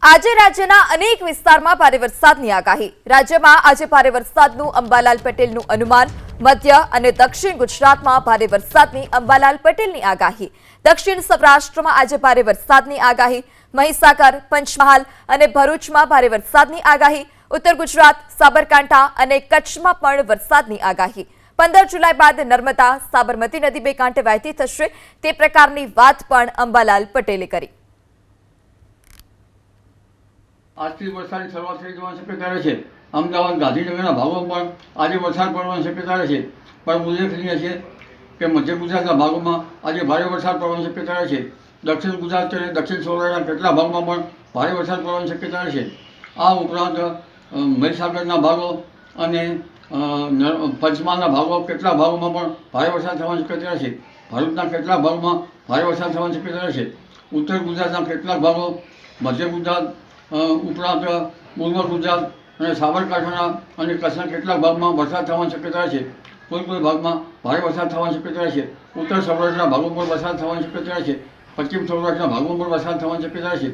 આજે રાજ્યના અનેક વિસ્તારમાં ભારે વરસાદની આગાહી। રાજ્યમાં આજે ભારે વરસાદનું અંબાલાલ પટેલનું અનુમાન। મધ્ય અને દક્ષિણ ગુજરાતમાં ભારે વરસાદની અંબાલાલ પટેલની આગાહી। દક્ષિણ સૌરાષ્ટ્રમાં આજે ભારે વરસાદની આગાહી। મહીસાગર, પંચમહાલ અને ભરૂચમાં ભારે વરસાદની આગાહી। ઉત્તર ગુજરાત, સાબરકાંઠા અને કચ્છમાં પણ વરસાદની આગાહી। 15 જુલાઈ બાદ નર્મદા, સાબરમતી નદી બે કાંઠે વહેતી થશે તે પ્રકારની વાત પણ અંબાલાલ પટેલે કરી। આજથી વરસાદની શરૂઆત થઈ જવાની શક્યતા રહે છે। અમદાવાદ, ગાંધીનગરના ભાગોમાં પણ આજે વરસાદ પડવાની શક્યતા રહે છે। પણ ઉલ્લેખનીય છે કે મધ્ય ગુજરાતના ભાગોમાં આજે ભારે વરસાદ પડવાની શક્યતા રહે છે। દક્ષિણ ગુજરાત અને દક્ષિણ સૌરાષ્ટ્રના કેટલાક ભાગમાં પણ ભારે વરસાદ પડવાની શક્યતા રહે છે। આ ઉપરાંત મહીસાગરના ભાગો અને પંચમહાલના ભાગો કેટલાક ભાગોમાં પણ ભારે વરસાદ થવાની શક્યતા રહે છે। ભરૂચના કેટલાક ભાગોમાં ભારે વરસાદ થવાની શક્યતા રહે છે। ઉત્તર ગુજરાતના કેટલાક ભાગો, મધ્ય ગુજરાત ઉપરાંત પૂર્વ ગુજરાત અને સાબરકાંઠાના અને કચ્છના કેટલાક ભાગમાં વરસાદ થવાની શક્યતા છે। કોઈ ભાગમાં ભારે વરસાદ થવાની શક્યતા છે। ઉત્તર સૌરાષ્ટ્રના ભાગો પર વરસાદ થવાની શક્યતા છે। પશ્ચિમ સૌરાષ્ટ્રના ભાગોમાં પણ વરસાદ થવાની શક્યતા છે।